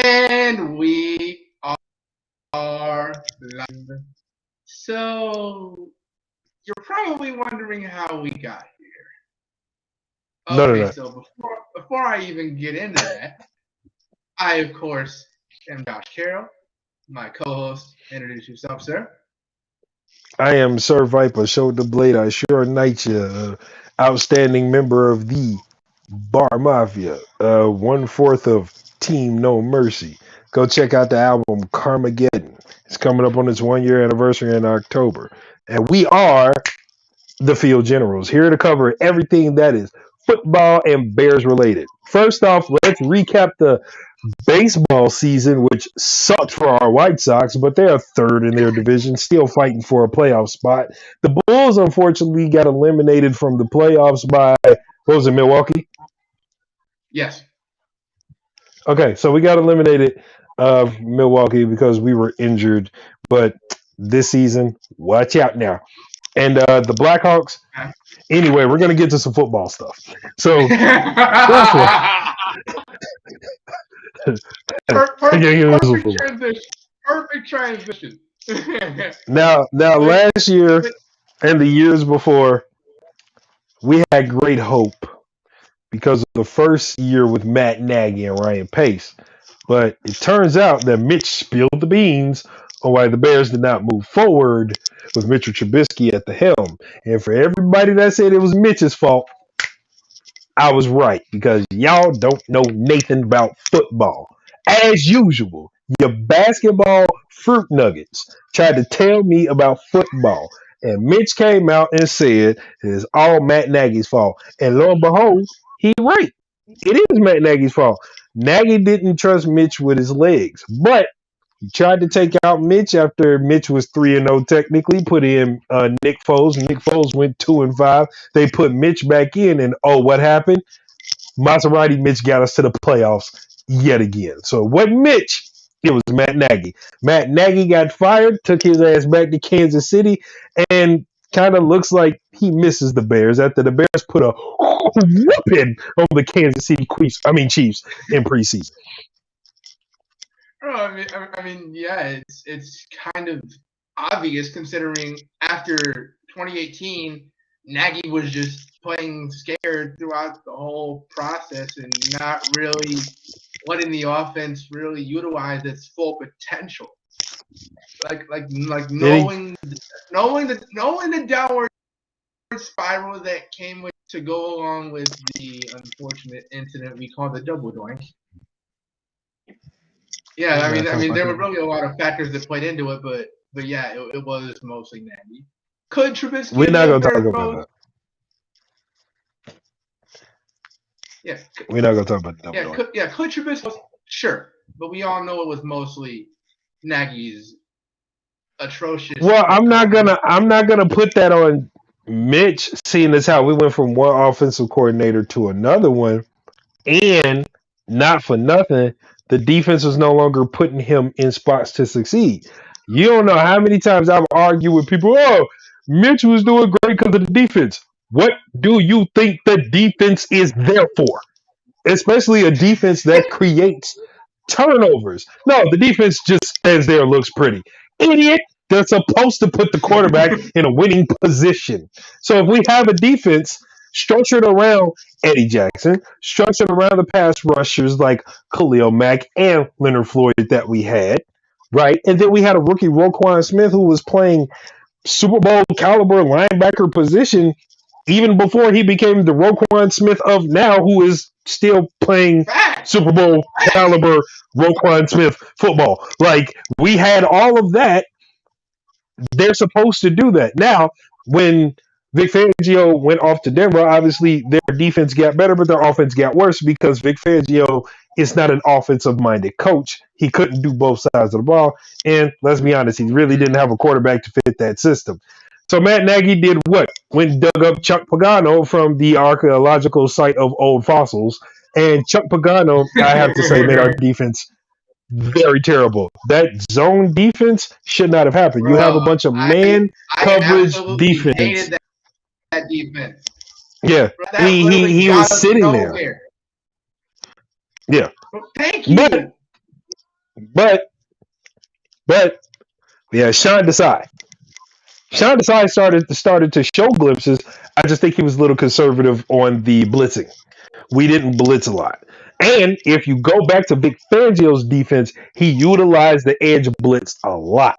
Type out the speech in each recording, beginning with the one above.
And we are live. So you're probably wondering how we got here. No, no, Okay, no. so before I even get into that, I of course am Josh Carroll, my co-host. Introduce yourself, sir. I am Sir Viper, Shoulder Blade, I sure knight you, outstanding member of the Bar Mafia, one fourth of Team No Mercy. Go check out the album Carmageddon. It's coming up on its 1 year anniversary in October. And we are the Field Generals, here to cover everything that is football and Bears related. First off, let's recap the baseball season, which sucked for our White Sox, but they're third in their division, still fighting for a playoff spot. The Bulls, unfortunately, got eliminated from the playoffs by, what was it, Milwaukee? Yes. Okay, so we got eliminated of Milwaukee because we were injured, but this season, watch out now. And the Blackhawks, anyway, we're going to get to some football stuff. So, first one. Perfect transition. Perfect transition. Now, last year and the years before, we had great hope because of the first year with Matt Nagy and Ryan Pace. But it turns out that Mitch spilled the beans on why the Bears did not move forward with Mitchell Trubisky at the helm. And for everybody that said it was Mitch's fault, I was right because y'all don't know Nathan about football. As usual, your basketball fruit nuggets tried to tell me about football. And Mitch came out and said it is all Matt Nagy's fault. And lo and behold, he right. It is Matt Nagy's fault. Nagy didn't trust Mitch with his legs. But he tried to take out Mitch after Mitch was 3-0 technically, put in Nick Foles. Nick Foles went 2-5. They put Mitch back in, and oh, what happened? Maserati Mitch got us to the playoffs yet again. So it wasn't Mitch, it was Matt Nagy. Matt Nagy got fired, took his ass back to Kansas City, and kind of looks like he misses the Bears after the Bears put a whooping on the Kansas City Chiefs in preseason. Oh, yeah, it's kind of obvious considering after 2018, Nagy was just playing scared throughout the whole process and not really letting the offense really utilize its full potential. Like knowing the downward spiral that came with to go along with the unfortunate incident we call the double doink. Yeah, there were really a lot of factors that played into it, but yeah, it was mostly Nagy. Could Trubisky We're not be a going to talk better about coach? that. Yeah, we're not going to talk about the double doink. Could Trubisky? Sure, but we all know it was mostly Nagy's atrocious. Well, I'm not gonna put that on Mitch, seeing as how we went from one offensive coordinator to another one, and not for nothing, the defense was no longer putting him in spots to succeed. You don't know how many times I've argued with people, oh, Mitch was doing great because of the defense. What do you think the defense is there for? Especially a defense that creates turnovers. No, the defense just stands there and looks pretty. Idiot! They're supposed to put the quarterback in a winning position. So if we have a defense structured around Eddie Jackson, structured around the pass rushers like Khalil Mack and Leonard Floyd that we had, right? And then we had a rookie Roquan Smith who was playing Super Bowl caliber linebacker position even before he became the Roquan Smith of now, who is still playing Super Bowl caliber Roquan Smith football. Like, we had all of that. They're supposed to do that. Now, when Vic Fangio went off to Denver, obviously their defense got better, but their offense got worse because Vic Fangio is not an offensive-minded coach. He couldn't do both sides of the ball. And let's be honest, he really didn't have a quarterback to fit that system. So Matt Nagy did what? Went and dug up Chuck Pagano from the archaeological site of old fossils. And Chuck Pagano, I have to say, made our defense very terrible. That zone defense should not have happened. Bro, you have a bunch of man coverage defense. Hated that defense. Yeah, Bro, he was sitting there. Yeah. Thank you. But yeah, Sean Desai. Sean Desai started to show glimpses. I just think he was a little conservative on the blitzing. We didn't blitz a lot. And if you go back to Vic Fangio's defense, he utilized the edge blitz a lot.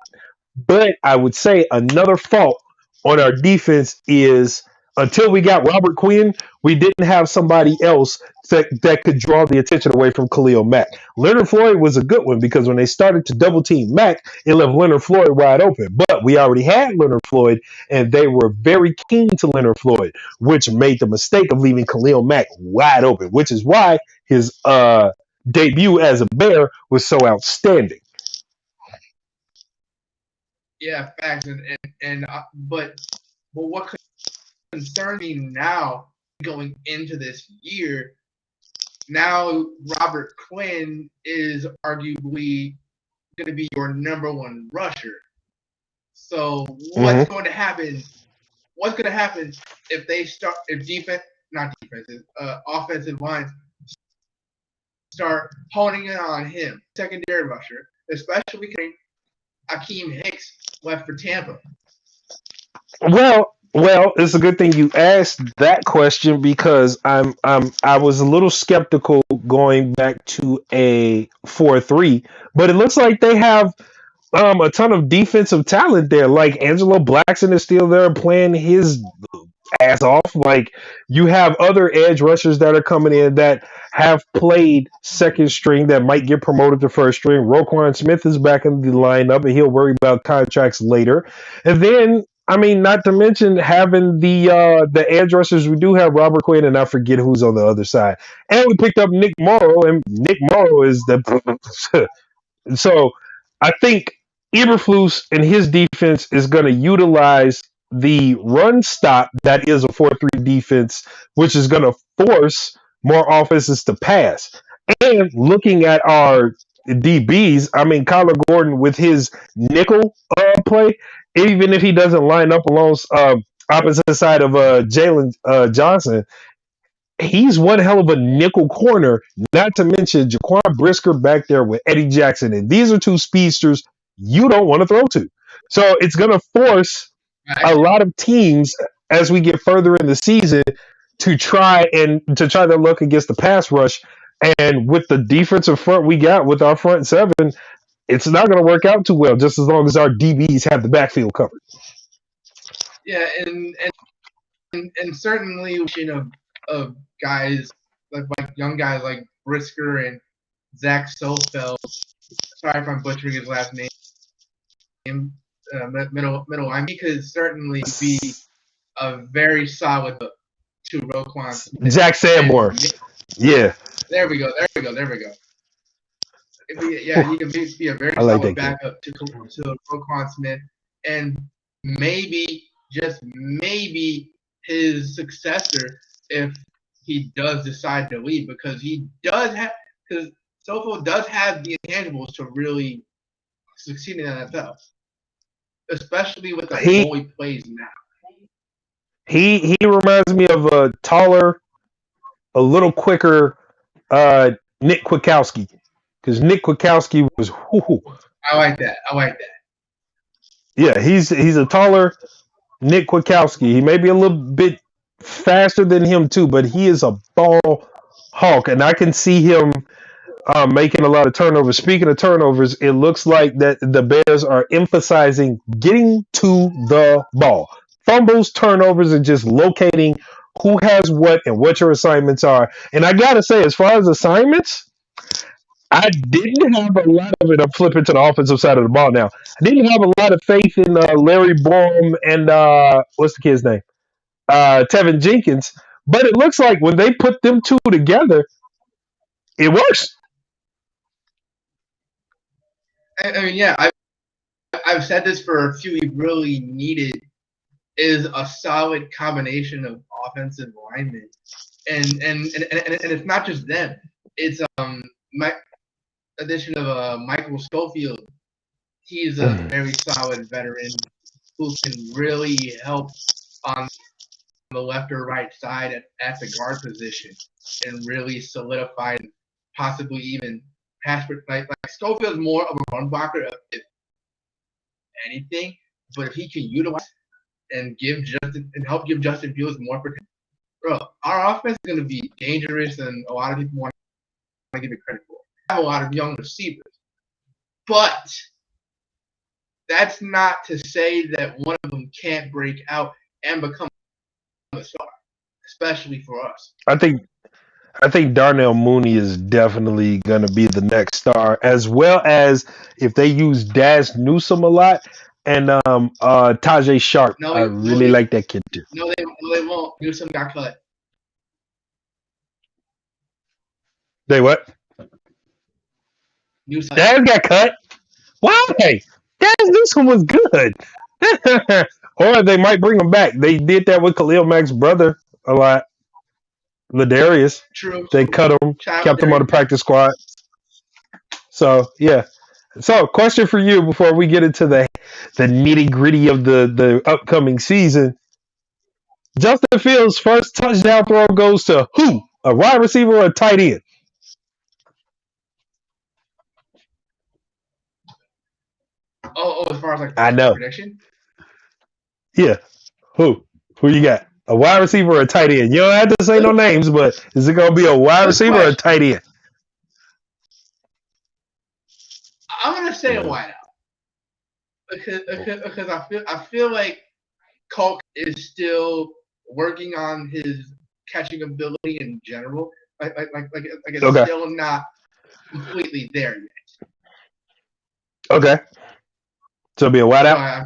But I would say another fault on our defense is until we got Robert Quinn, we didn't have somebody else that could draw the attention away from Khalil Mack. Leonard Floyd was a good one because when they started to double team Mack, it left Leonard Floyd wide open. But we already had Leonard Floyd, and they were very keen to Leonard Floyd, which made the mistake of leaving Khalil Mack wide open, which is why his debut as a Bear was so outstanding. Yeah, facts. But what concerns me now going into this year, now Robert Quinn is arguably going to be your number one rusher. So what's Mm-hmm. going to happen? What's going to happen if they start if offensive lines start honing in on him, secondary rusher, especially Akeem Hicks left for Tampa. Well, it's a good thing you asked that question because I was a little skeptical going back to a 4-3, but it looks like they have a ton of defensive talent there. Like Angelo Blackson is still there playing his ass off. Like you have other edge rushers that are coming in that have played second string that might get promoted to first string. Roquan Smith is back in the lineup, and he'll worry about contracts later. And then, I mean, not to mention having the edge rushers. We do have Robert Quinn, and I forget who's on the other side. And we picked up Nick Morrow, and Nick Morrow is the so I think Eberflus and his defense is going to utilize the run stop that is a 4-3 defense, which is going to force more offenses to pass. And looking at our DBs, I mean, Kyler Gordon with his nickel play, even if he doesn't line up along opposite side of Jalen Johnson, he's one hell of a nickel corner, not to mention Jaquan Brisker back there with Eddie Jackson. And these are two speedsters you don't want to throw to. So it's going to force a lot of teams as we get further in the season to try their luck against the pass rush. And with the defensive front we got with our front seven, it's not going to work out too well just as long as our DBs have the backfield covered. Yeah, and certainly of guys like young guys like Brisker and Zach Sofeld. Sorry if I'm butchering his last name. Middle line, he could certainly be a very solid to Roquan Smith. Jack Sanborn. Yeah. There we go. He can be a very solid backup to Roquan Smith, and maybe, just maybe, his successor if he does decide to leave, because Sofo does have the intangibles to really succeed in the NFL, especially with the role he plays now. He reminds me of a taller, a little quicker Nick Kwiatkowski, because Nick Kwiatkowski was. Whoo. I like that. Yeah, he's a taller Nick Kwiatkowski. He may be a little bit faster than him too, but he is a ball hawk, and I can see him making a lot of turnovers. Speaking of turnovers, it looks like that the Bears are emphasizing getting to the ball. Fumbles, turnovers, and just locating who has what and what your assignments are. And I gotta say, as far as assignments, I didn't have a lot of it. I'm flipping to the offensive side of the ball now. I didn't have a lot of faith in Larry Borom and what's the kid's name? Tevin Jenkins. But it looks like when they put them two together, it works. I mean, yeah, I've said this for a few. We really needed is a solid combination of offensive linemen, and it's not just them. It's my addition of Michael Schofield. He's a very solid veteran who can really help on the left or right side at the guard position and really solidify, possibly even like Schofield's more of a run blocker if anything, but if he can utilize and help give Justin Fields more protection, bro, our offense is going to be dangerous, and a lot of people want to give it credit for. We have a lot of young receivers, but that's not to say that one of them can't break out and become a star, especially for us. I think Darnell Mooney is definitely going to be the next star, as well as if they use Daz Newsome a lot and Tajay Sharp. I really like that kid too. No, they won't. Newsome got cut. They what? Newsome. Daz got cut. Why? Daz Newsome was good. Or they might bring him back. They did that with Khalil Mack's brother a lot. Ladarius. True. They cut him, kept him on the practice squad. So yeah. So question for you before we get into the nitty gritty of the upcoming season. Justin Fields' first touchdown throw goes to who? A wide receiver or a tight end? Oh, as far as like I know. Prediction? Yeah. Who you got? A wide receiver or a tight end? You don't have to say no names, but is it going to be a wide receiver or a tight end? I'm going to say a wideout because I feel like Colt is still working on his catching ability in general. Like it's still not completely there yet. Okay. So it'll be a wideout?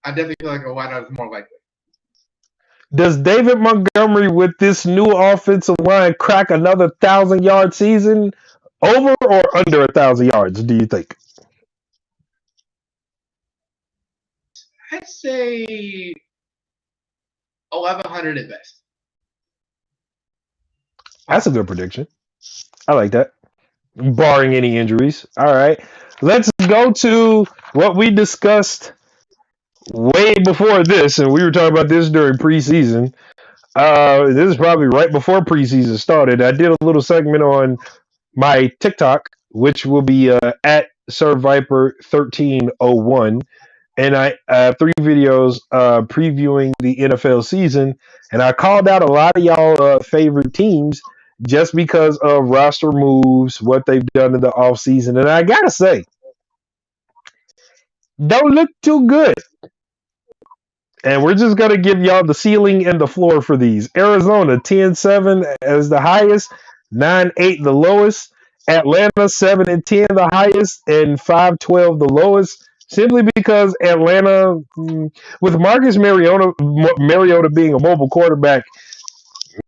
I definitely feel like a wideout is more likely. Does David Montgomery with this new offensive line crack another 1,000-yard season? Over or under 1,000 yards, do you think? I'd say 1,100 at best. That's a good prediction. I like that. Barring any injuries. All right. Let's go to what we discussed way before this, and we were talking about this during preseason. This is probably right before preseason started. I did a little segment on my TikTok, which will be at SirViper1301, and I have 3 videos previewing the NFL season, and I called out a lot of y'all favorite teams just because of roster moves, what they've done in the offseason, and I gotta say, don't look too good. And we're just going to give y'all the ceiling and the floor for these. Arizona, 10-7 as the highest, 9-8 the lowest. Atlanta, 7-10 the highest, and 5-12 the lowest. Simply because Atlanta, with Marcus Mariota being a mobile quarterback,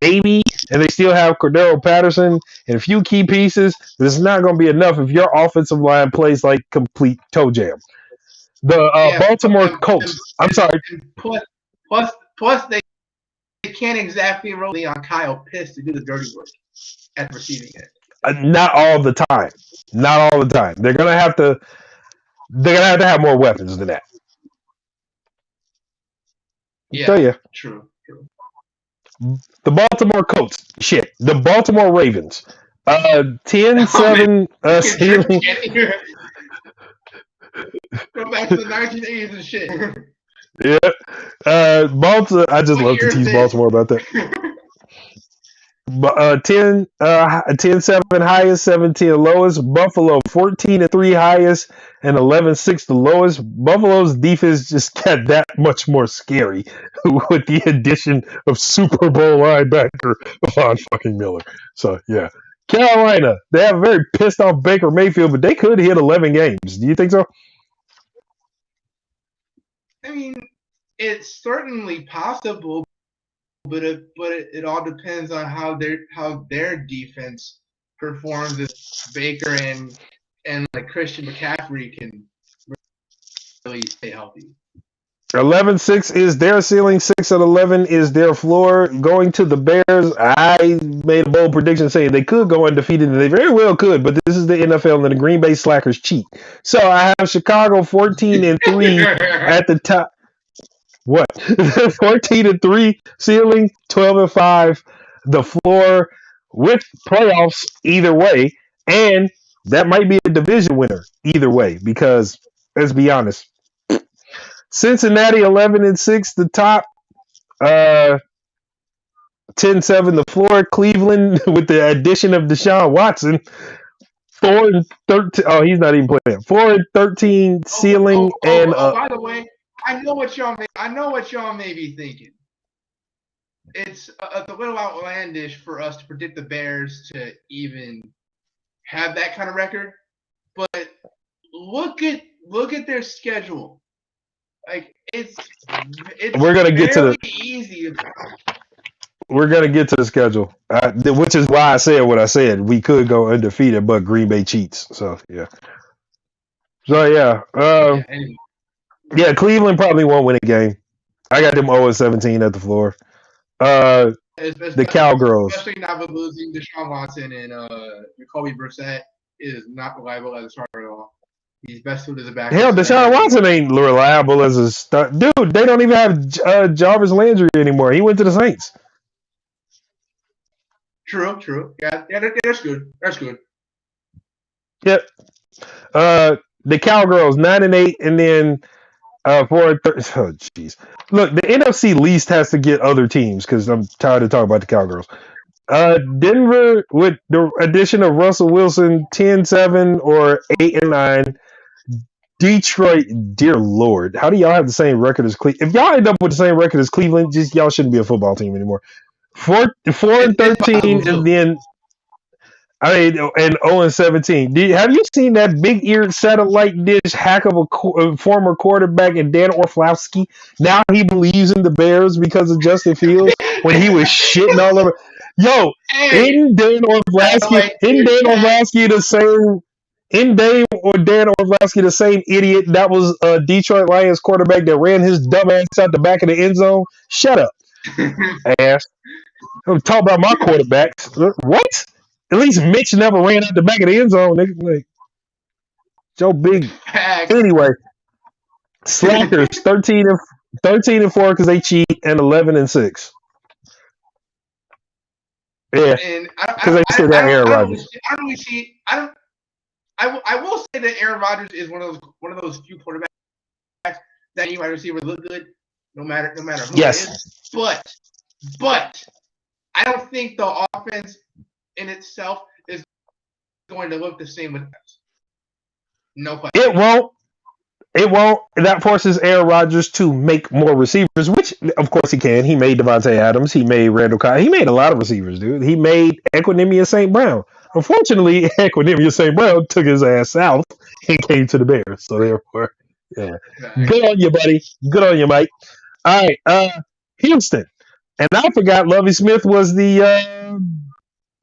maybe, and they still have Cordero Patterson and a few key pieces, but it's not going to be enough if your offensive line plays like complete toe jam. The Baltimore Colts. I'm sorry. Plus, they can't exactly roll on Kyle Pitts to do the dirty work at receiving it. Not all the time. Not all the time. They're gonna have to. They're gonna have to have more weapons than that. Yeah. So yeah. True. The Baltimore Colts. Shit. The Baltimore Ravens. 10-7 ceiling. Go back to the 1980s and shit. Yeah. Baltimore. I just love to tease Baltimore about that. 10-7 highest, 17 lowest. Buffalo 14-3 highest and 11-6 the lowest. Buffalo's defense just got that much more scary with the addition of Super Bowl linebacker Von fucking Miller. So yeah. Carolina, they have a very pissed off Baker Mayfield, but they could hit 11 games. Do you think so? I mean, it's certainly possible, but it all depends on how their defense performs if Baker and like Christian McCaffrey can really stay healthy. 11-6 is their ceiling. 6-11 is their floor. Going to the Bears, I made a bold prediction saying they could go undefeated, and they very well could, but this is the NFL, and the Green Bay Slackers cheat. So I have Chicago 14-3 at the top. What? 14-3 ceiling, 12-5 the floor with playoffs either way, and that might be a division winner either way. Because let's be honest, Cincinnati 11-6, the top. 10-7 the floor. Cleveland with the addition of Deshaun Watson. 4-13. Oh, he's not even playing. 4-13 ceiling and by the way, I know what y'all may be thinking. It's a little outlandish for us to predict the Bears to even have that kind of record, but look at their schedule. Like it's we're gonna get to the easy. We're gonna get to the schedule, which is why I said what I said. We could go undefeated, but Green Bay cheats. So yeah. Anyway. Yeah, Cleveland probably won't win a game. I got them 0-17 at the floor. The Cowgirls, especially not with losing Deshaun Watson and Jacoby Brissett, is not reliable as a starter at all. He's best suited as a backup. Hell, Deshaun Watson ain't reliable as a start. Dude, they don't even have Jarvis Landry anymore. He went to the Saints. True. Yeah, that's good. That's good. Yep. The Cowgirls 9-8, and then 4-30. Oh, jeez. Look, the NFC least has to get other teams because I'm tired of talking about the Cowgirls. Denver with the addition of Russell Wilson 10-7 or 8-9. Detroit, dear Lord, how do y'all have the same record as Cleveland? If y'all end up with the same record as Cleveland, just y'all shouldn't be a football team anymore. 4-13, and then and 0-17. Have you seen that big-eared satellite dish hack of a former quarterback and Dan Orlovsky? Now he believes in the Bears because of Justin Fields when he was shitting all over. Yo, isn't Dan Orlovsky the same? Dan Orlovsky the same idiot that was a Detroit Lions quarterback that ran his dumb ass out the back of the end zone? Shut up, ass. I'm talking about my quarterbacks. What? At least Mitch never ran out the back of the end zone. Like, Joe Big. Anyway, Slackers 13-4 because they cheat, and 11-6. Yeah, because they still got Aaron Rodgers. I will say that Aaron Rodgers is one of those few quarterbacks that you wide receiver look good, no matter who it is. But I don't think the offense in itself is going to look the same with us. No question. It won't. That forces Aaron Rodgers to make more receivers, which of course he can. He made Devontae Adams. He made Randall Cobb. He made a lot of receivers, dude. He made Equanimeous St. Brown. Unfortunately, Equanimeous St. Brown took his ass south and came to the Bears. So therefore, yeah. Good on you, buddy. Good on you, Mike. All right, Houston. And I forgot Lovie Smith was the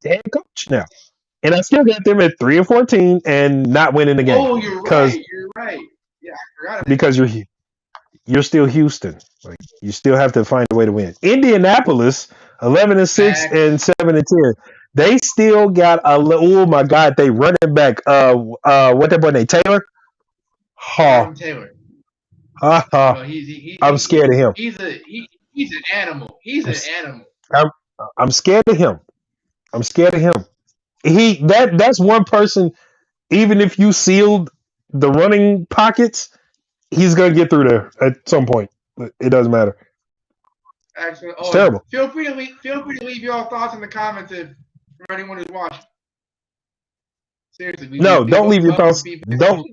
head coach now. And I still got them at 3-14 and not winning the game. Oh, you're right. You're right. Yeah, I forgot. Because you're still Houston. Like, you still have to find a way to win. Indianapolis 11-6 and 7-10. They still got oh my God, they running back. What that boy named Taylor? Taylor. I'm scared of him. He's an animal. He's an animal. I'm scared of him. That's one person. Even if you sealed the running pockets, he's gonna get through there at some point. It doesn't matter. Actually, it's terrible. Feel free to leave your thoughts in the comments for anyone who's watching. Seriously, don't leave your thoughts. Don't.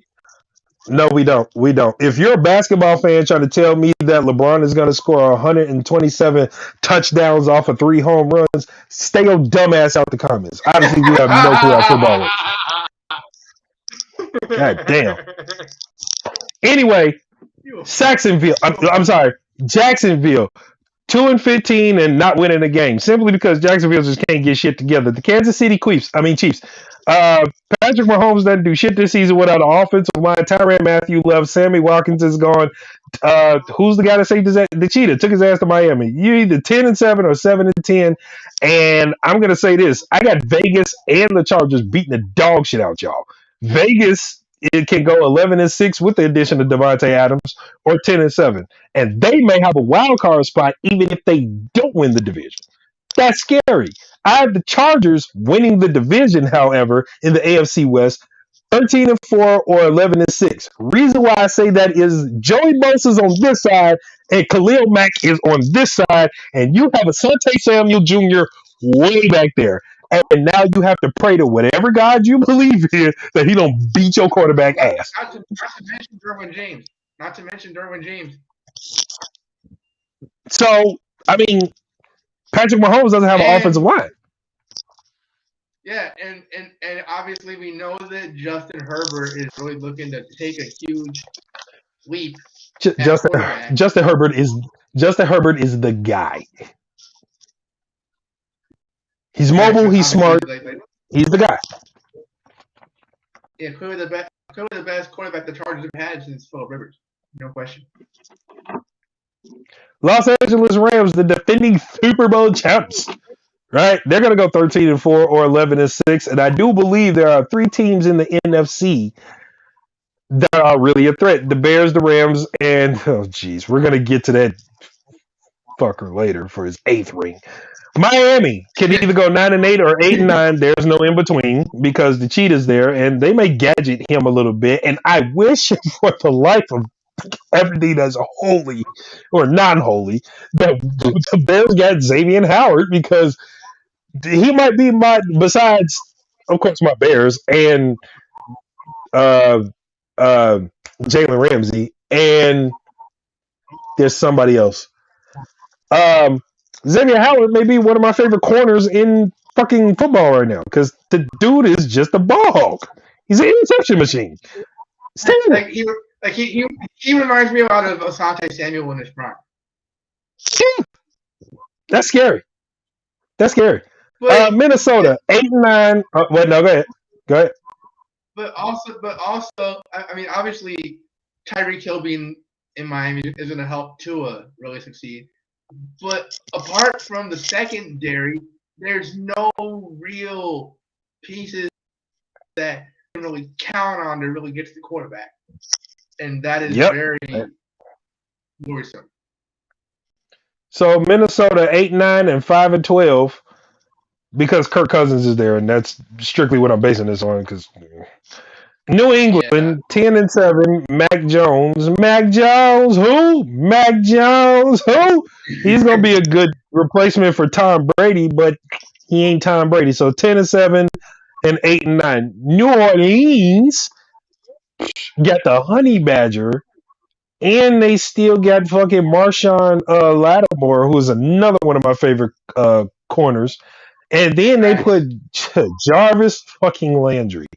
No, we don't. We don't. If you're a basketball fan trying to tell me that LeBron is going to score 127 touchdowns off of 3 home runs, stay your dumb ass out the comments. Obviously, you have no clue how football works. God damn. Anyway, Jacksonville, 2-15 and not winning a game simply because Jacksonville just can't get shit together. The Kansas City Chiefs. Patrick Mahomes doesn't do shit this season without an offensive line. Tyrann Mathieu left. Sammy Watkins is gone. Who's the guy that saved the cheetah? Took his ass to Miami. You either 10-7 or 7-10. And I'm gonna say this: I got Vegas and the Chargers beating the dog shit out y'all. Vegas, it can go 11-6 with the addition of Devontae Adams, or 10-7, and they may have a wild card spot even if they don't win the division. That's scary. I have the Chargers winning the division, however, in the AFC West, 13-4 or 11-6. Reason why I say that is Joey Bosa's on this side and Khalil Mack is on this side, and you have Asante Samuel Jr. way back there. And now you have to pray to whatever God you believe in that he don't beat your quarterback ass. Not to mention Derwin James. Not to mention Derwin James. So, I mean, Patrick Mahomes doesn't have an offensive line. Yeah, and obviously we know that Justin Herbert is really looking to take a huge leap. Justin Herbert is the guy. He's mobile. He's smart. He's the guy. Yeah, clearly the best quarterback the Chargers have had since Philip Rivers. No question. Los Angeles Rams, the defending Super Bowl champs. Right? They're going to go 13-4 or 11-6. And I do believe there are 3 teams in the NFC that are really a threat. The Bears, the Rams, and, oh, geez, we're going to get to that fucker later for his 8th ring. Miami can either go 9-8 or 8-9. There's no in between because the Cheetah's there, and they may gadget him a little bit. And I wish for the life of everything that's holy or non-holy that the Bears got Xavier Howard, because he might be besides, of course, my Bears and Jalen Ramsey, and there's somebody else. Xavier Howard may be one of my favorite corners in fucking football right now because the dude is just a ball hawk. He's an interception machine. He reminds me a lot of Asante Samuel in his prime. Yeah. That's scary. But, Minnesota 8-9. Wait, no, go ahead. But also, I mean, obviously, Tyreek Hill being in Miami is going to help Tua really succeed. But apart from the secondary, there's no real pieces that you can really count on to really get to the quarterback, and that is very worrisome. So Minnesota 8-9 and 5-12 because Kirk Cousins is there, and that's strictly what I'm basing this on. Because New England 10-7, Mac Jones, who? He's gonna be a good replacement for Tom Brady, but he ain't Tom Brady. So 10-7 and 8-9. New Orleans got the Honey Badger. And they still got fucking Marshawn Lattimore, who is another one of my favorite corners. And then they put Jarvis fucking Landry.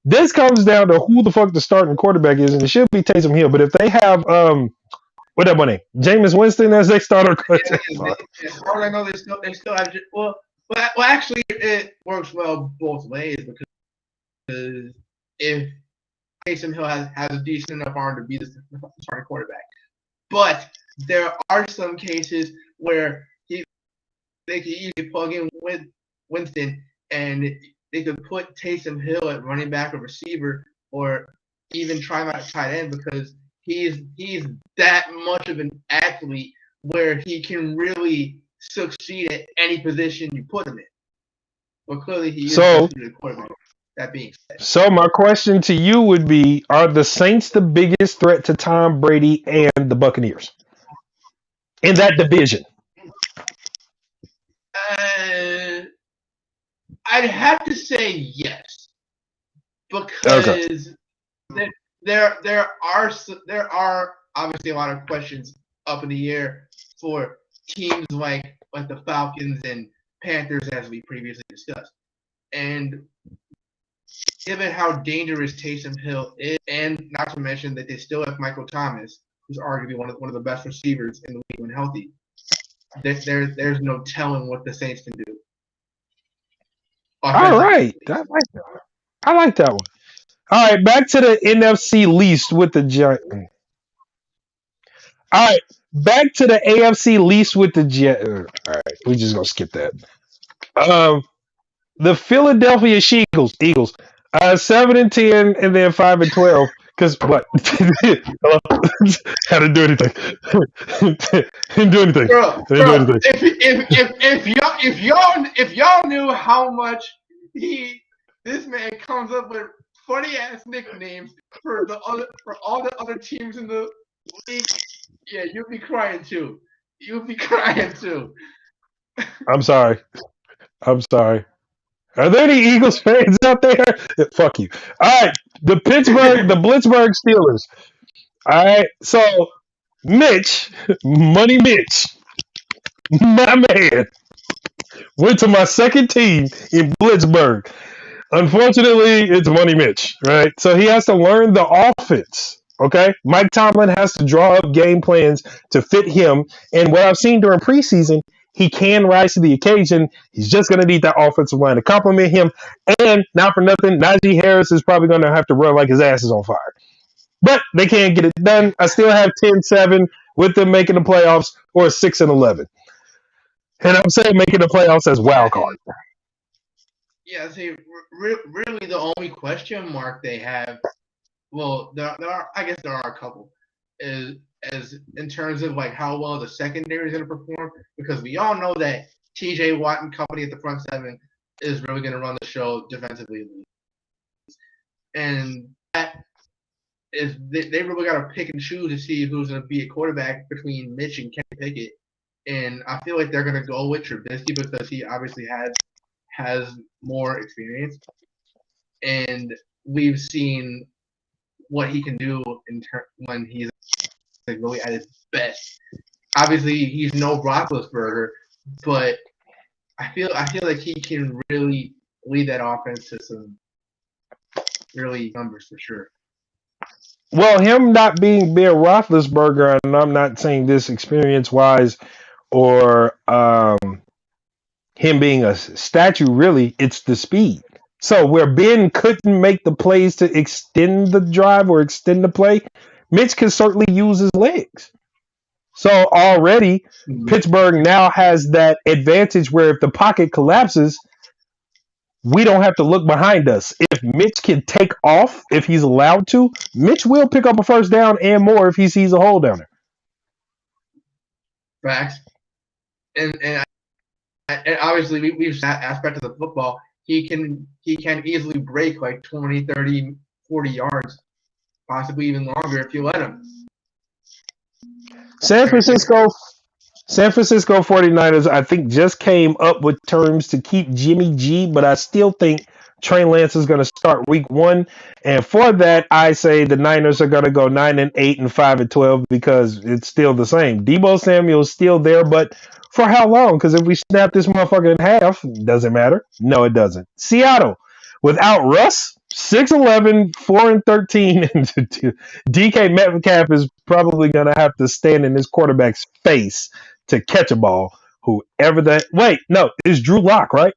This comes down to who the fuck the starting quarterback is, and it should be Taysom Hill. But if they have what that money, Jameis Winston as their starter, as far as I know, they still have. Well, actually, it works well both ways because if Taysom Hill has a decent enough arm to be the starting quarterback. But there are some cases where they could easily plug in with Winston and they could put Taysom Hill at running back or receiver or even try him out at tight end because he's that much of an athlete where he can really succeed at any position you put him in. But clearly he is the quarterback. That being said. So my question to you would be, are the Saints the biggest threat to Tom Brady and the Buccaneers in that division? I'd have to say yes. Because there are obviously a lot of questions up in the air for teams like the Falcons and Panthers, as we previously discussed. And given how dangerous Taysom Hill is, and not to mention that they still have Michael Thomas, who's arguably one of the best receivers in the league when healthy, there's no telling what the Saints can do. All right. I like that one. All right, back to the NFC least with the Giants. All right, back to the AFC least with the Giants. All right, we're just going to skip that. The Philadelphia Eagles, 7-10 and then 5-12. Because what? How to do anything? Didn't do anything. Bro, if y'all knew how much he This man comes up with funny ass nicknames for all the other teams in the league. Yeah, you'll be crying too. You'll be crying too. I'm sorry. I'm sorry. Are there any Eagles fans out there? Fuck you. All right. The Blitzburg Steelers. All right. So, Mitch, Money Mitch, my man, went to my second team in Blitzburg. Unfortunately, it's Money Mitch, right? So he has to learn the offense. Okay. Mike Tomlin has to draw up game plans to fit him. And what I've seen during preseason, he can rise to the occasion. He's just going to need that offensive line to complement him. And not for nothing, Najee Harris is probably going to have to run like his ass is on fire. But they can't get it done. I still have 10-7 with them making the playoffs or 6-11. And I'm saying making the playoffs as wild card. Yeah, see, really the only question mark they have, well, there are, I guess there are a couple, is as in terms of like how well the secondary is going to perform, because we all know that TJ Watt and company at the front seven is really going to run the show defensively. And that is, they really got to pick and choose to see who's going to be a quarterback between Mitch and Kenny Pickett. And I feel like they're going to go with Trubisky because he obviously has more experience. And we've seen what he can do when he's like really at his best. Obviously, he's no Roethlisberger, but I feel like he can really lead that offense to some really numbers for sure. Well, him not being Ben Roethlisberger, and I'm not saying this experience-wise or him being a statue, really, it's the speed. So where Ben couldn't make the plays to extend the drive or extend the play, Mitch can certainly use his legs. So already, Pittsburgh now has that advantage where if the pocket collapses, we don't have to look behind us. If Mitch can take off, if he's allowed to, Mitch will pick up a first down and more if he sees a hole down there. Facts. And obviously, we've that aspect of the football. He can easily break like 20, 30, 40 yards, possibly even longer if you let him. San Francisco 49ers, I think, just came up with terms to keep Jimmy G, but I still think Trey Lance is going to start week 1. And for that, I say the Niners are going to go 9-8 and 5-12 because it's still the same. Deebo Samuel's still there, but for how long? Because if we snap this motherfucker in half, does it matter? No, it doesn't. Seattle, without Russ, 6-11, 4-13, and DK Metcalf is probably going to have to stand in his quarterback's face to catch a ball. Whoever that. Wait, no, it's Drew Lock, right?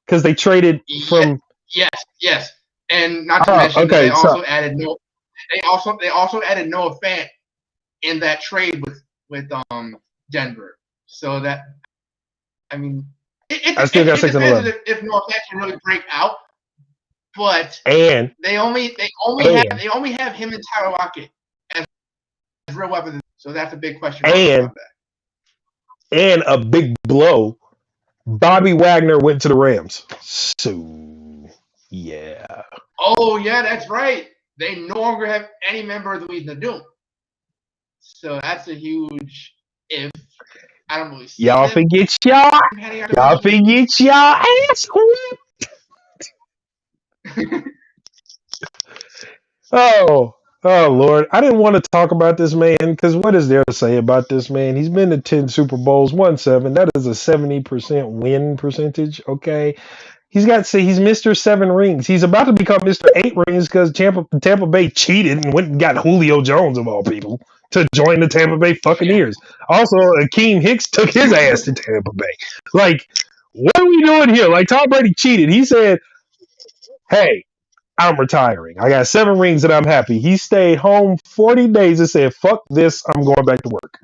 Because they traded from. Yes, and not to mention okay, they also added Noah. They also added Noah Fant in that trade with Denver. So that, I mean, I still got 6-11. If Noah Fant can really break out, but and they only have him and Tyler Lockett as real weapons. So that's a big question. And a big blow. Bobby Wagner went to the Rams. So, yeah. Oh, yeah, that's right. They no longer have any member of the Legion of Doom. So that's a huge if. I don't really see y'all forget y'all ass whipped. Oh, Lord. I didn't want to talk about this man because what is there to say about this man? He's been to 10 Super Bowls, won 7. That is a 70% win percentage, okay? He's Mr. 7 rings. He's about to become Mr. 8 rings because Tampa Bay cheated and went and got Julio Jones, of all people, to join the Tampa Bay Buccaneers. Also, Akeem Hicks took his ass to Tampa Bay. Like, what are we doing here? Like, Tom Brady cheated. He said, hey, I'm retiring. I got 7 rings and I'm happy. He stayed home 40 days and said, fuck this, I'm going back to work.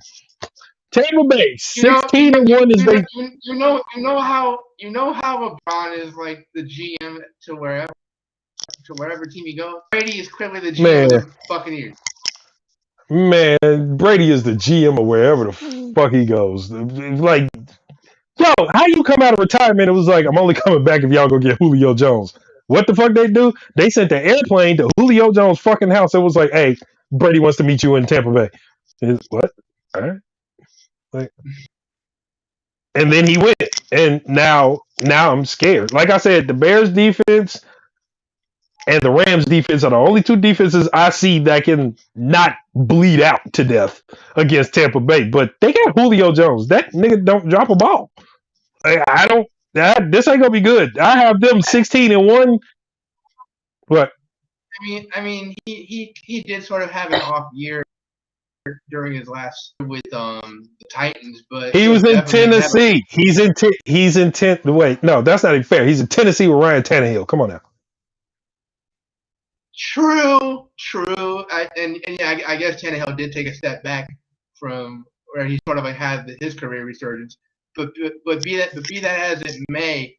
Tampa Bay, 16-1 is they. You know how LeBron is like the GM to wherever team he goes. Brady is clearly the GM of the Buccaneers. Man, Brady is the GM of wherever the fuck he goes. Like, yo, how you come out of retirement? It was like, I'm only coming back if y'all go get Julio Jones. What the fuck they do? They sent the airplane to Julio Jones' fucking house. It was like, hey, Brady wants to meet you in Tampa Bay. What? All right. Like, and then he went. And now I'm scared. Like I said, the Bears defense and the Rams defense are the only two defenses I see that can not bleed out to death against Tampa Bay. But they got Julio Jones. That nigga don't drop a ball. I don't. This ain't gonna be good. I have them 16-1. What? I mean, he did sort of have an off year during his last with the Titans, but He was in Tennessee. He's in Wait, no, that's not even fair. He's in Tennessee with Ryan Tannehill. Come on now. True. And yeah, I guess Tannehill did take a step back from where he sort of like had his career resurgence. But be that as it may,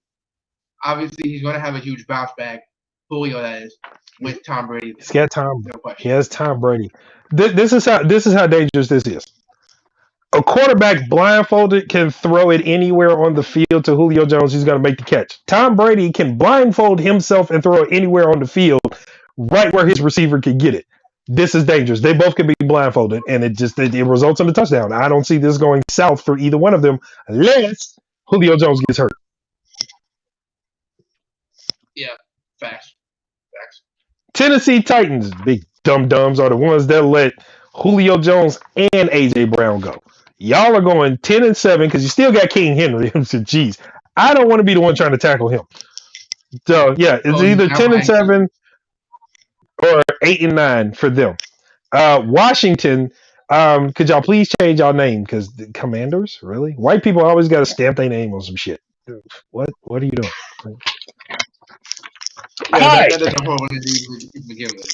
obviously he's going to have a huge bounce back. Julio, that is, with Tom Brady. He's got Tom. No question. He has Tom Brady. This is how dangerous this is. A quarterback blindfolded can throw it anywhere on the field to Julio Jones. He's going to make the catch. Tom Brady can blindfold himself and throw it anywhere on the field, right where his receiver can get it. This is dangerous. They both can be blindfolded, and it results in a touchdown. I don't see this going south for either one of them unless Julio Jones gets hurt. Yeah, facts. Tennessee Titans, big dum-dums, are the ones that let Julio Jones and A.J. Brown go. Y'all are going 10-7 because you still got King Henry. Jeez, I don't want to be the one trying to tackle him. So, yeah, it's either 10-7 or 8-9 for them. Washington, could y'all please change y'all name? Because the Commanders, really? White people always got to stamp their name on some shit. What are you doing? Yeah, that is a horrible disease to begin with.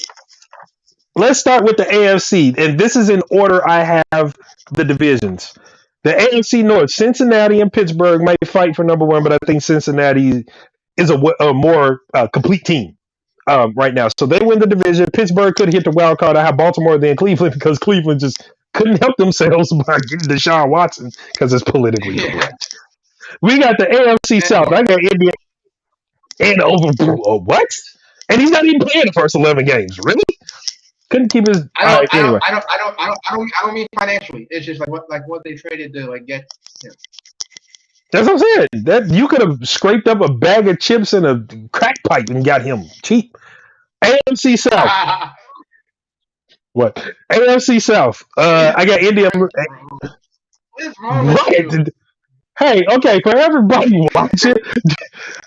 Let's start with the AFC, and this is in order I have the divisions. The AFC North, Cincinnati and Pittsburgh might fight for number one, but I think Cincinnati is a more complete team right now. So they win the division. Pittsburgh could hit the wild card. I have Baltimore then Cleveland because Cleveland just couldn't help themselves by getting Deshaun Watson because it's politically correct. We got the AFC South. I got India and over what? And he's not even playing the first 11 games. Really? Couldn't keep his. I don't mean financially. It's just like what they traded to like get him. That's what I'm saying. That you could have scraped up a bag of chips and a crack pipe and got him cheap. AFC South. What? AFC South. I got India. What's wrong with you? Hey, okay, for everybody watching,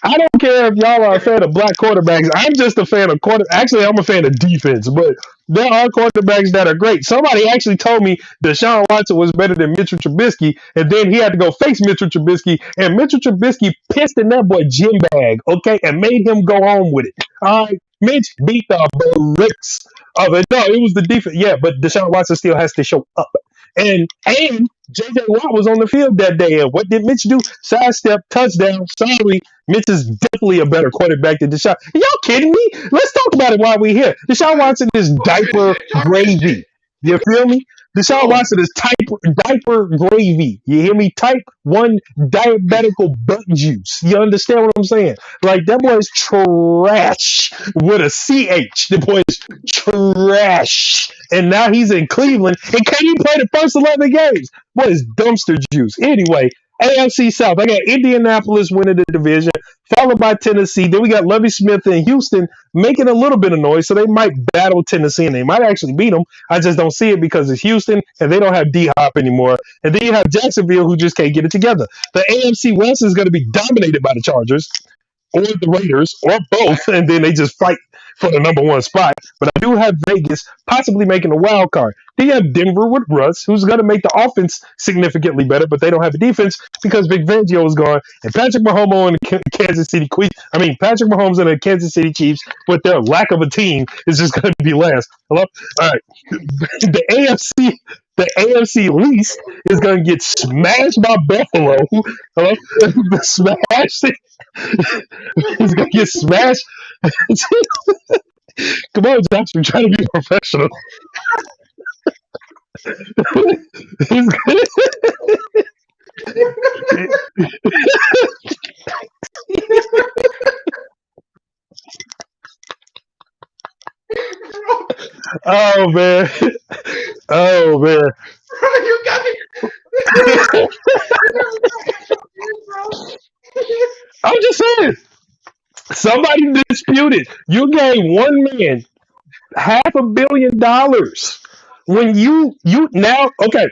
I don't care if y'all are a fan of black quarterbacks. I'm just a fan of Actually, I'm a fan of defense, but there are quarterbacks that are great. Somebody actually told me Deshaun Watson was better than Mitchell Trubisky, and then he had to go face Mitchell Trubisky, and Mitchell Trubisky pissed in that boy gym bag, okay, and made him go home with it. All right, Mitch beat the bricks of it. No, it was the defense. Yeah, but Deshaun Watson still has to show up. And J.J. Watt was on the field that day. And what did Mitch do? Sidestep, touchdown. Sorry, Mitch is definitely a better quarterback than Deshaun. Are y'all kidding me? Let's talk about it while we're here. Deshaun Watson is diaper gravy. You feel me? Deshaun Watson is diaper gravy. You hear me? Type 1 diabetical butt juice. You understand what I'm saying? Like, that boy is trash with a CH. The boy is trash. And now he's in Cleveland and can't even play the first 11 games. Boy is dumpster juice. Anyway, AFC South. I got Indianapolis winning the division, followed by Tennessee. Then we got Lovie Smith and Houston making a little bit of noise, so they might battle Tennessee, and they might actually beat them. I just don't see it because it's Houston, and they don't have D-Hop anymore. And then you have Jacksonville, who just can't get it together. The AFC West is going to be dominated by the Chargers or the Raiders or both, and then they just fight for the number one spot. But I do have Vegas possibly making a wild card. Then you have Denver with Russ, who's going to make the offense significantly better, but they don't have a defense because Vic Fangio is gone. And Patrick Mahomes and the Patrick Mahomes and the Kansas City Chiefs, with their lack of a team, is just going to be last. Hello? All right. The AFC least is going to get smashed by Buffalo. Hello? Smashed. He's going to get smashed. Come on, Josh. We're trying to be professional. Oh man. Oh man. Bro, you got me. Bro. I'm just saying. Somebody disputed. You gave one man $500 million when you now okay.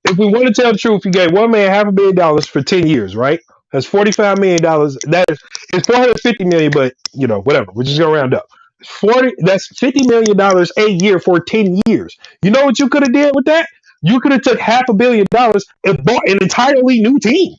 If we want to tell the truth, you gave one man $500 million for 10 years, right? That's $45 million. That is it's 450 million, but whatever. We're just gonna round up. 40. That's $50 million a year for 10 years. You know what you could have did with that? You could have took $500 million and bought an entirely new team.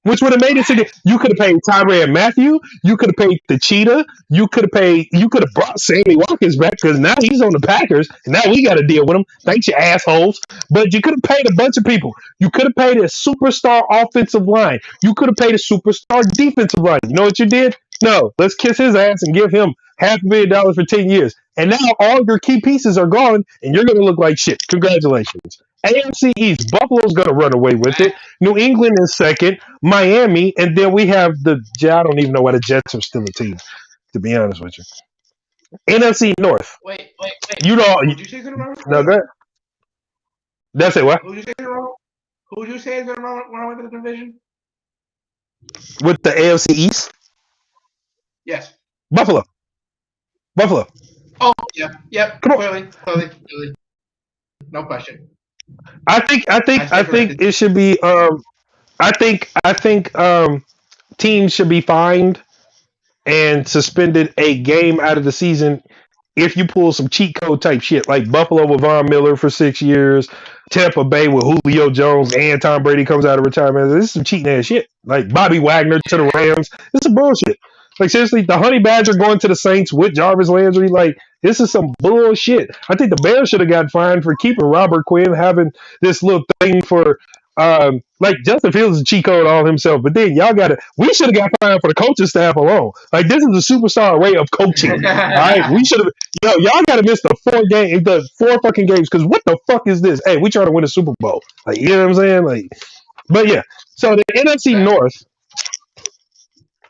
Which would have made it to you could have paid Tyrann Mathieu, you could have paid the Cheetah, you could have brought Sammy Watkins back because now he's on the Packers and now we got to deal with him. Thanks, you assholes. But you could have paid a bunch of people. You could have paid a superstar offensive line. You could have paid a superstar defensive line. You know what you did? No, let's kiss his ass and give him $500 million for 10 years. And now all your key pieces are gone and you're going to look like shit. Congratulations. AFC East, Buffalo's going to run away with it. New England is second. Miami, and then we have I don't even know why the Jets are still a team, to be honest with you. NFC North. Wait. You know, Who'd you say is gonna run? no, that's it. What? Who'd you say is gonna run? Who'd you say is gonna run with the division? With the AFC East? Yes. Buffalo. Oh, yep. Come on. Clearly. No question. I think it should be. I think teams should be fined and suspended a game out of the season if you pull some cheat code type shit, like Buffalo with Von Miller for 6 years, Tampa Bay with Julio Jones and Tom Brady comes out of retirement. This is some cheating ass shit. Like Bobby Wagner to the Rams. This is bullshit. Like seriously, the Honey Badger going to the Saints with Jarvis Landry. Like this is some bullshit. I think the Bears should have got fined for keeping Robert Quinn, having this little thing for like Justin Fields is a cheat code all himself, but then we should have got fined for the coaching staff alone. Like this is a superstar array of coaching. All right, we should have. Y'all got to miss the four fucking games because what the fuck is this? Hey, we trying to win a Super Bowl. Like you know what I'm saying? Like, but yeah. So the NFC North,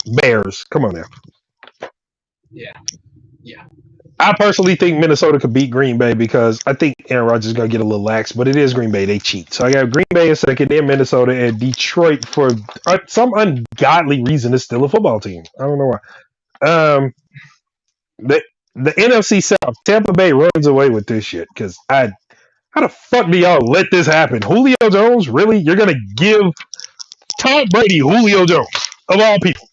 Bears. Come on now. Yeah. I personally think Minnesota could beat Green Bay because I think Aaron Rodgers is going to get a little lax, but it is Green Bay. They cheat. So I got Green Bay in second, then Minnesota, and Detroit for some ungodly reason is still a football team. I don't know why. The NFC South, Tampa Bay runs away with this shit because how the fuck do y'all let this happen? Julio Jones? Really? You're going to give Tom Brady Julio Jones, of all people?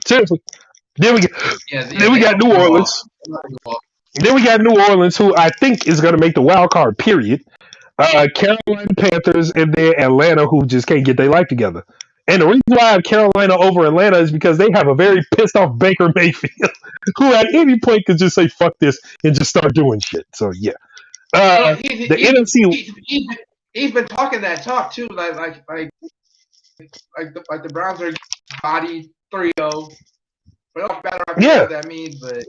Seriously. Then we got New Orleans. Then we got New Orleans, who I think is going to make the wild card. Period. Carolina Panthers, and then Atlanta, who just can't get their life together. And the reason why I have Carolina over Atlanta is because they have a very pissed off Baker Mayfield, who at any point could just say "fuck this" and just start doing shit. So yeah, the NFC. He's been talking that talk too, like the Browns are body 3-0. Yeah, what that means, but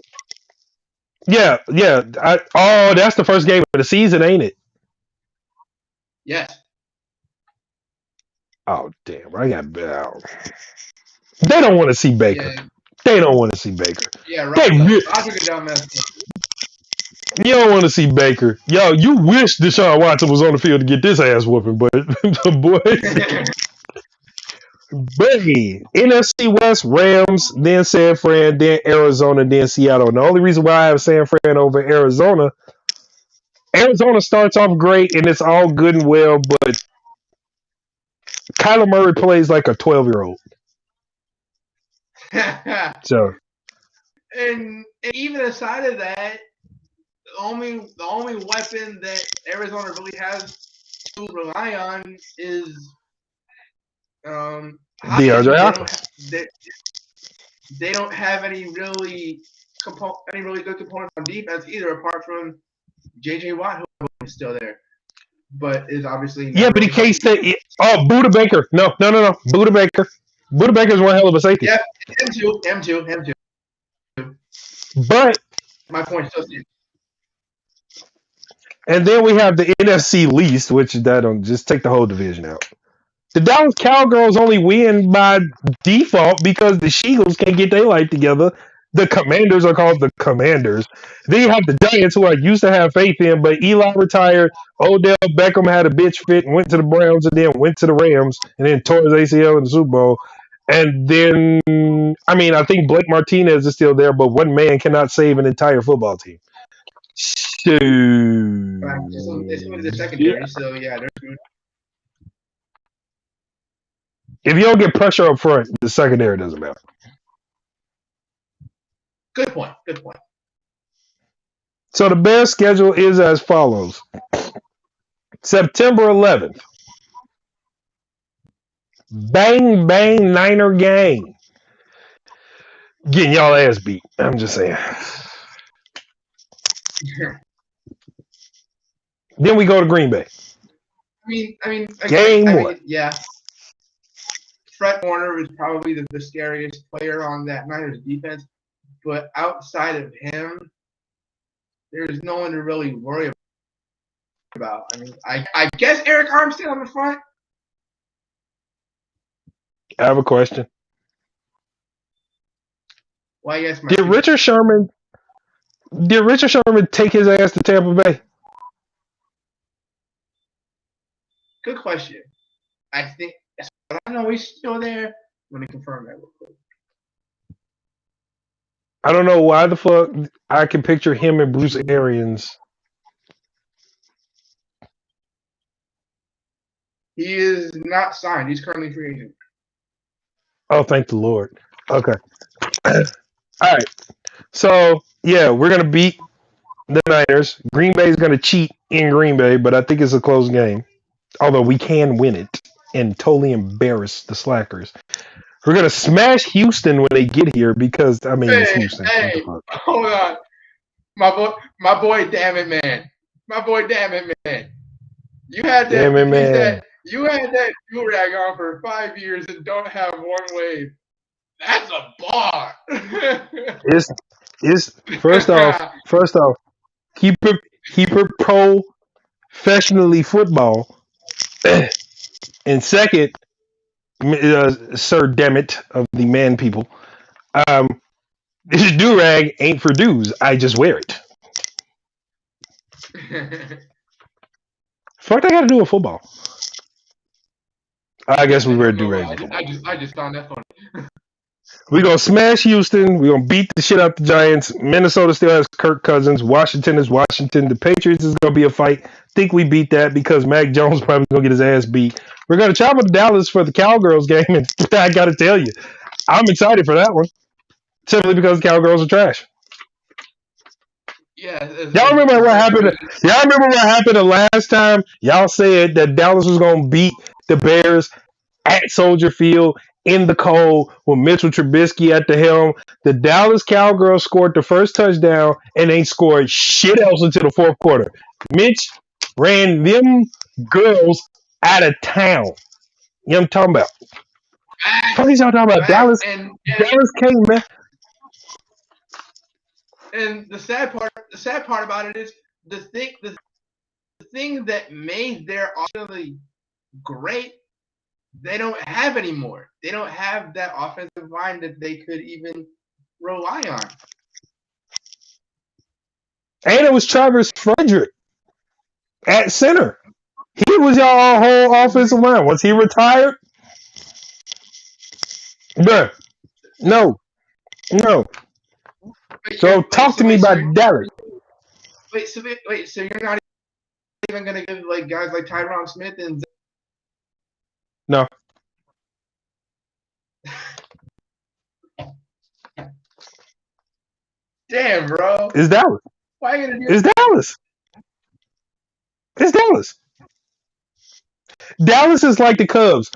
yeah. That's the first game of the season, ain't it? Yes. Oh damn! I got out. They don't want to see Baker. Yeah. They don't want to see Baker. Yeah, right. You don't want to see Baker. Yo, you wish Deshaun Watson was on the field to get this ass whooping, but boy. Bay, NFC West, Rams, then San Fran, then Arizona, then Seattle. And the only reason why I have San Fran over Arizona starts off great and it's all good and well, but Kyler Murray plays like a 12-year-old. So, and even aside of that, the only weapon that Arizona really has to rely on is DeAndre Hopkins. They don't have any really good components on defense either, apart from J.J. Watt, who is still there, but is obviously but he can't stay. Oh, Buda Baker. No. Buda Baker. Buda Baker is one hell of a safety. Yeah, him too. But my point still stands. And then we have the NFC least, which just take the whole division out. The Dallas Cowgirls only win by default because the Sheagles can't get their life together. The Commanders are called the Commanders. Then you have the Giants, who I used to have faith in, but Eli retired. Odell Beckham had a bitch fit and went to the Browns, and then went to the Rams, and then tore his ACL in the Super Bowl. And then, I mean, I think Blake Martinez is still there, but one man cannot save an entire football team. So, It's only the yeah. secondary, so yeah, they're good. If you don't get pressure up front, the secondary doesn't matter. Good point. Good point. So the Bears' schedule is as follows: September 11th, bang bang Niner gang, getting y'all ass beat. I'm just saying. Then we go to Green Bay. Game one. Yeah. Fred Warner is probably the scariest player on that Niners defense, but outside of him, there's no one to really worry about. I mean, I guess Eric Armstead on the front. I have a question. Well, I guess Did Richard Sherman take his ass to Tampa Bay? Good question. I think, but I know he's still there. I'm going to confirm that real quick. I don't know why the fuck I can picture him and Bruce Arians. He is not signed. He's currently free agent. Oh, thank the Lord. Okay. All right. So, yeah, we're going to beat the Niners. Green Bay is going to cheat in Green Bay, but I think it's a close game. Although we can win it and totally embarrass the Slackers. We're going to smash Houston when they get here because, I mean, it's Houston. Hey, hold on. My boy, damn it, man. My boy, damn it, man. You had that do-rag on for 5 years and don't have one wave. That's a bar. It's first off, keep it professionally football, and second, Sir Dammit of the man people, this do-rag ain't for dudes. I just wear it. Fuck, I got to do with football. I guess we wear do-rag. I just found that funny. We're going to smash Houston. We're going to beat the shit out the Giants. Minnesota still has Kirk Cousins. Washington is Washington. The Patriots is going to be a fight. Think we beat that because Mac Jones probably going to get his ass beat. We're going to travel to Dallas for the Cowgirls game, and I got to tell you, I'm excited for that one. Simply because the Cowgirls are trash. Yeah. Y'all remember what happened? Y'all remember what happened the last time? Y'all said that Dallas was going to beat the Bears at Soldier Field in the cold with Mitchell Trubisky at the helm. The Dallas Cowgirls scored the first touchdown and ain't scored shit else until the fourth quarter. Mitch ran them girls out of town. You know what I'm talking about? What are y'all talking about? Dallas came, man. And the sad part about it is the thing that made their offense great, they don't have anymore. They don't have that offensive line that they could even rely on. And it was Travis Frederick at center. He was y'all whole offensive line. Was he retired? Bruh. No. So talk to me about Dallas. So you're not even gonna give like guys like Tyron Smith and no. Damn, bro. It's Dallas. Why are you gonna do It's Dallas. It's Dallas. Dallas is like the Cubs.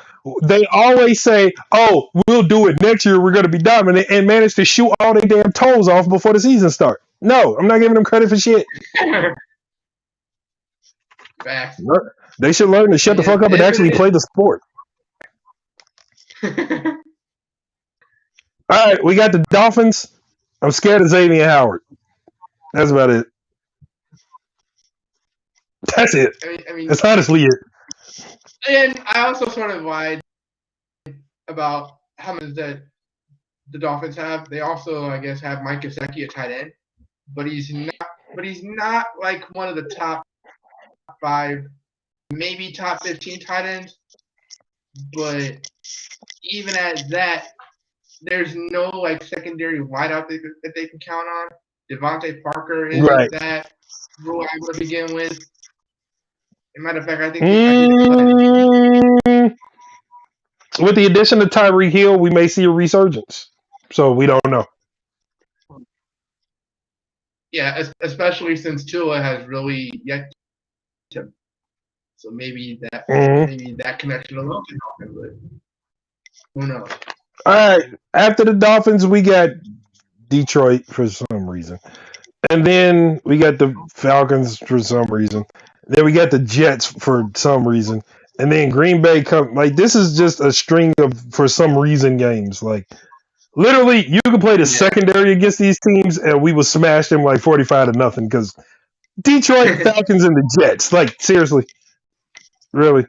They always say, "Oh, we'll do it next year. We're going to be dominant," and manage to shoot all their damn toes off before the season starts. No, I'm not giving them credit for shit. Facts. They should learn to shut the fuck up and actually play the sport. All right, we got the Dolphins. I'm scared of Xavier Howard. That's about it. That's it. I mean, that's honestly it. And I also sort of lied about how much that the Dolphins have. They also, I guess, have Mike Gesicki at tight end, but he's not like one of the top 5, maybe top 15 tight ends. But even at that, there's no like secondary wideout that they can count on. Devontae Parker isn't Right. that reliable to begin with. As a matter of fact, I think with the addition of Tyreek Hill, we may see a resurgence. So we don't know. Yeah, especially since Tua has really yet to. So maybe that connection alone can happen, but who knows? All right. After the Dolphins, we got Detroit for some reason. And then we got the Falcons for some reason. Then we got the Jets for some reason. And then Green Bay come like this is just a string of for some reason games. Like literally you could play the secondary against these teams and we would smash them like 45-0 because Detroit, Falcons, and the Jets. Like seriously. Really.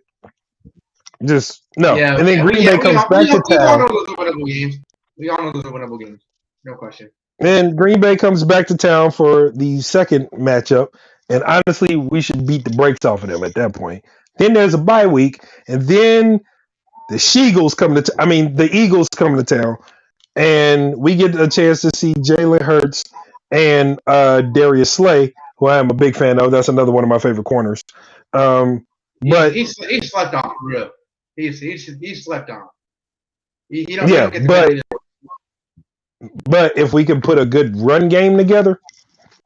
Just no. Yeah, and then Green Bay comes back to we all town. know those are winnable games. We all know those are winnable games. No question. And Green Bay comes back to town for the second matchup. And honestly, we should beat the brakes off of them at that point. Then there's a bye week, and then the Eagles come to town, and we get a chance to see Jalen Hurts and Darius Slay, who I am a big fan of. That's another one of my favorite corners. But he slept on for real. He slept on. He don't get the but if we can put a good run game together,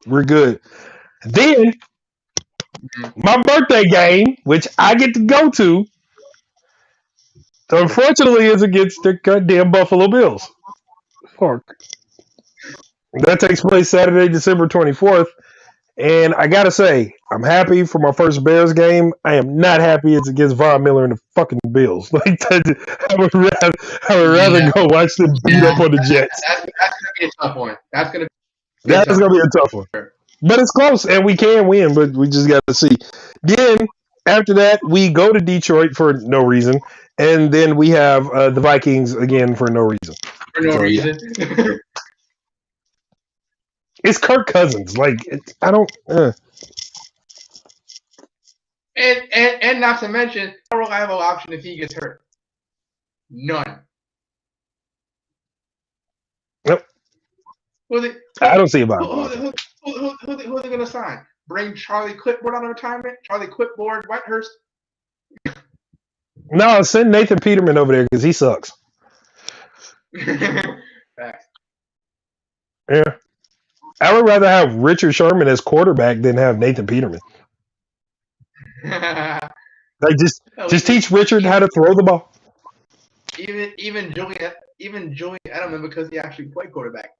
we're good. Then my birthday game, which I get to go to, unfortunately, is against the goddamn Buffalo Bills. Fuck. That takes place Saturday, December 24th. And I gotta say, I'm happy for my first Bears game. I am not happy it's against Von Miller and the fucking Bills. Like I would rather go watch them beat up on the Jets. That's gonna be a tough one. That's gonna be a tough one. But it's close, and we can win, but we just got to see. Then, after that, we go to Detroit for no reason, and then we have the Vikings again for no reason. For no reason. Yeah. It's Kirk Cousins. Like, I don't... And not to mention, no reliable option if he gets hurt. None. Nope. I don't see about who are they going to sign? Bring Charlie Clipboard on retirement? Charlie Clipboard, Whitehurst? No, send Nathan Peterman over there because he sucks. Facts. Yeah. I would rather have Richard Sherman as quarterback than have Nathan Peterman. Like just teach Richard how to throw the ball. Even Julian Edelman because he actually played quarterback.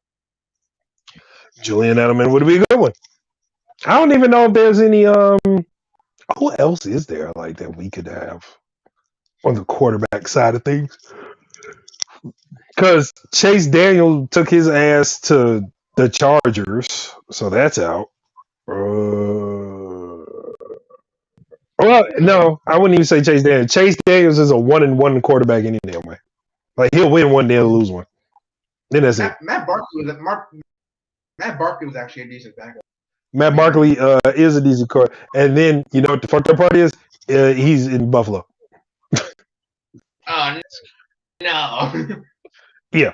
Julian Edelman would be a good one. I don't even know if there's any who else is there like that we could have on the quarterback side of things? Because Chase Daniel took his ass to the Chargers, so that's out. Well, no, I wouldn't even say Chase Daniels. Chase Daniels is a 1-1 quarterback any damn way. Like he'll win one day and lose one. Then that's it. Matt Barkley was actually a decent backup. Matt Barkley is a decent quarterback. And then you know what the fucked up part is? He's in Buffalo. Oh no. Yeah.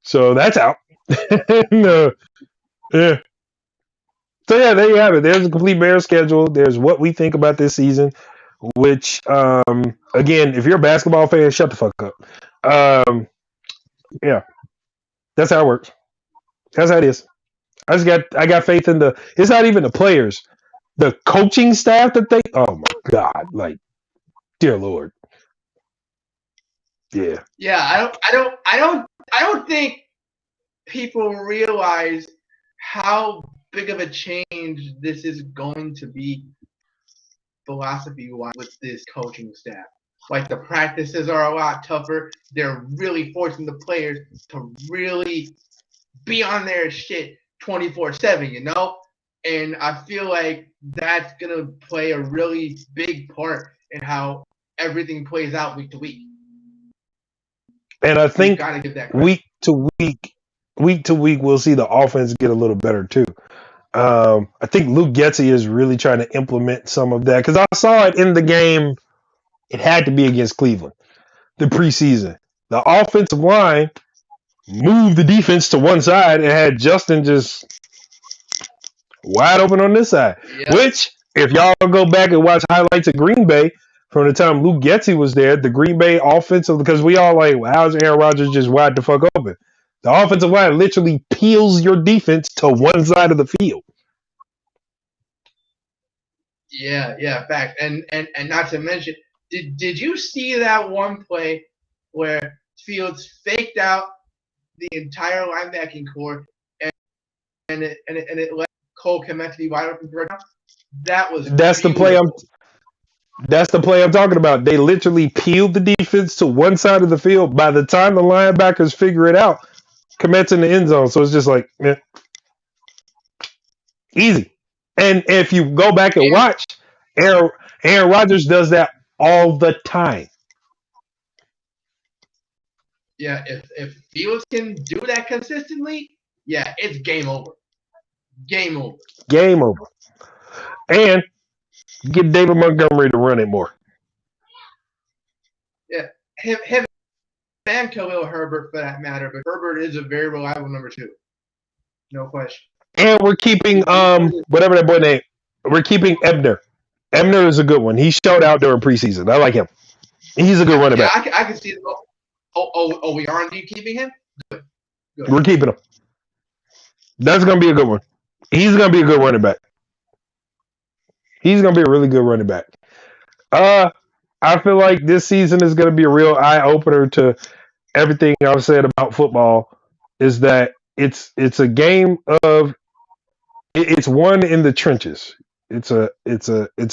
So that's out. Yeah. So yeah, there you have it. There's a complete Bears schedule. There's what we think about this season, which again, if you're a basketball fan, shut the fuck up. Yeah. That's how it works. That's how it is. I got faith in it's not even the players. The coaching staff oh my God, like dear Lord. Yeah. Yeah, I don't think people realize how big of a change this is going to be philosophy-wise with this coaching staff. Like the practices are a lot tougher. They're really forcing the players to really be on their shit 24/7, you know? And I feel like that's going to play a really big part in how everything plays out week to week. And I think to week, we'll see the offense get a little better too. I think Luke Getsy is really trying to implement some of that because I saw it in the game. It had to be against Cleveland, the preseason. The offensive line moved the defense to one side and had Justin just wide open on this side. Yep. Which, if y'all go back and watch highlights of Green Bay from the time Luke Getsy was there, the Green Bay offensive, because we all like, well, how's Aaron Rodgers just wide the fuck open? The offensive line literally peels your defense to one side of the field. Yeah, fact. And not to mention, did you see that one play where Fields faked out the entire linebacking core and it let Cole Kmet to be wide open for a touchdown? That's the play I'm talking about. They literally peeled the defense to one side of the field. By the time the linebackers figure it out, Kmet's in the end zone. So it's just like, easy. And if you go back and watch, Aaron Rodgers does that all the time. Yeah, if Fields can do that consistently, yeah, it's game over. Game over. And get David Montgomery to run it more. Yeah, him and Khalil Herbert for that matter, but Herbert is a very reliable number 2. No question. And we're keeping whatever that boy name. We're keeping Ebner. Ebner is a good one. He showed out during preseason. I like him. He's a good running back. I can see it. Oh, we are indeed keeping him? Good. We're keeping him. That's going to be a good one. He's going to be a good running back. He's going to be a really good running back. I feel like this season is going to be a real eye-opener to everything I've said about football, is that it's a game of it's won in the trenches. It's a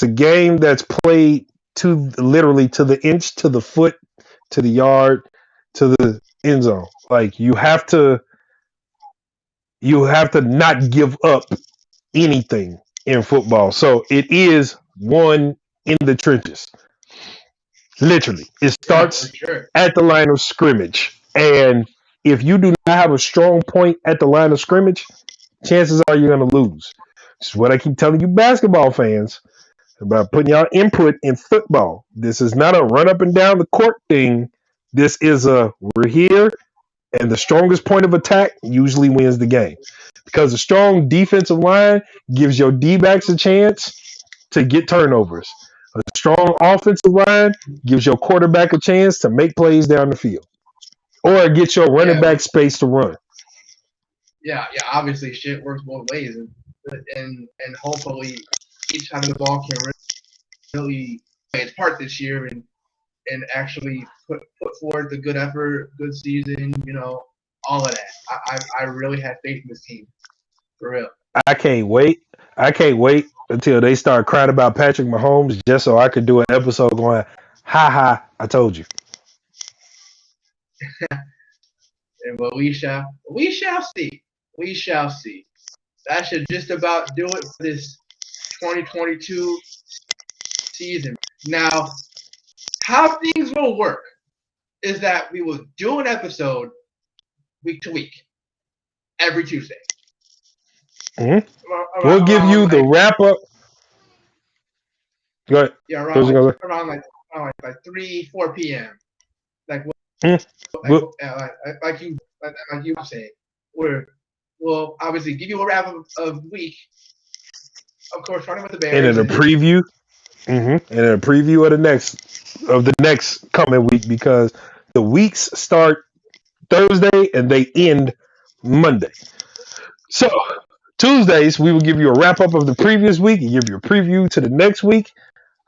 game that's played to literally to the inch, to the foot, to the yard, to the end zone. Like you have to not give up anything in football. So it is won in the trenches. Literally, it starts at the line of scrimmage, and if you do not have a strong point at the line of scrimmage, chances are you're going to lose. This is what I keep telling you basketball fans about putting y'all input in football. This is not a run up and down the court thing. This is we're here, and the strongest point of attack usually wins the game. Because a strong defensive line gives your D-backs a chance to get turnovers. A strong offensive line gives your quarterback a chance to make plays down the field. Or get your running back space to run. Yeah, obviously shit works both ways. And hopefully each side of the ball can really play its part this year and actually put forth a good effort, good season, all of that. I really have faith in this team. For real. I can't wait until they start crying about Patrick Mahomes just so I could do an episode going, ha, I told you. And but we shall see. We shall see. That should just about do it for this 2022 season. Now, how things will work is that we will do an episode week to week, every Tuesday. Mm-hmm. We'll give you the wrap up. Go ahead. Yeah, around like 3-4 p.m. Like like you were saying, we'll obviously give you a wrap up of the week. Of course, starting with the Bears. And in a preview. Mm-hmm. And a preview of the next coming week, because the weeks start Thursday and they end Monday. So Tuesdays we will give you a wrap up of the previous week and give you a preview to the next week.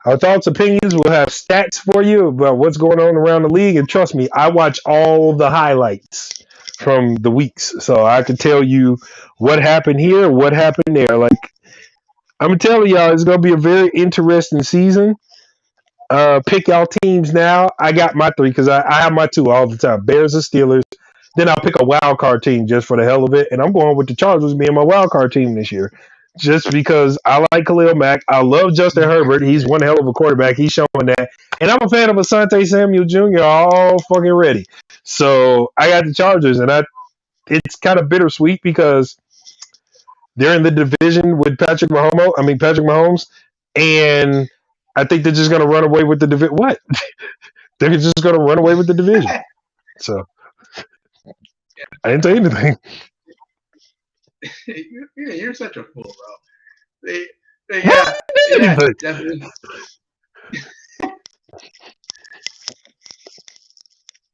Our thoughts, opinions, we'll have stats for you about what's going on around the league. And trust me, I watch all the highlights from the weeks, so I can tell you what happened here, what happened there. Like, I'm telling y'all, it's going to be a very interesting season. Pick y'all teams now. I got my 3 because I have my 2 all the time. Bears and Steelers. Then I'll pick a wild card team just for the hell of it. And I'm going with the Chargers being my wild card team this year. just because I like Khalil Mack. I love Justin Herbert. He's one hell of a quarterback. He's showing that. And I'm a fan of Asante Samuel Jr. all fucking ready. So I got the Chargers, and it's kind of bittersweet because they're in the division with Patrick Mahomes, and I think they're just going to run away with the division. What? They're just going to run away with the division. So I didn't say anything. You're such a fool, bro. Yeah, definitely.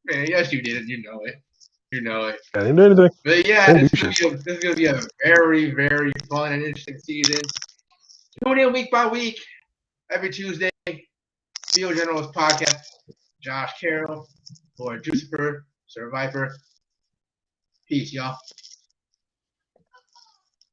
Man, yes, you did. You know it. You know it. I didn't do anything. But yeah, this is gonna be a very, very fun and interesting season. Tune in week by week, every Tuesday. Field Generals Podcast. Josh Carroll for Jucifer, Sir Viper. Peace, y'all.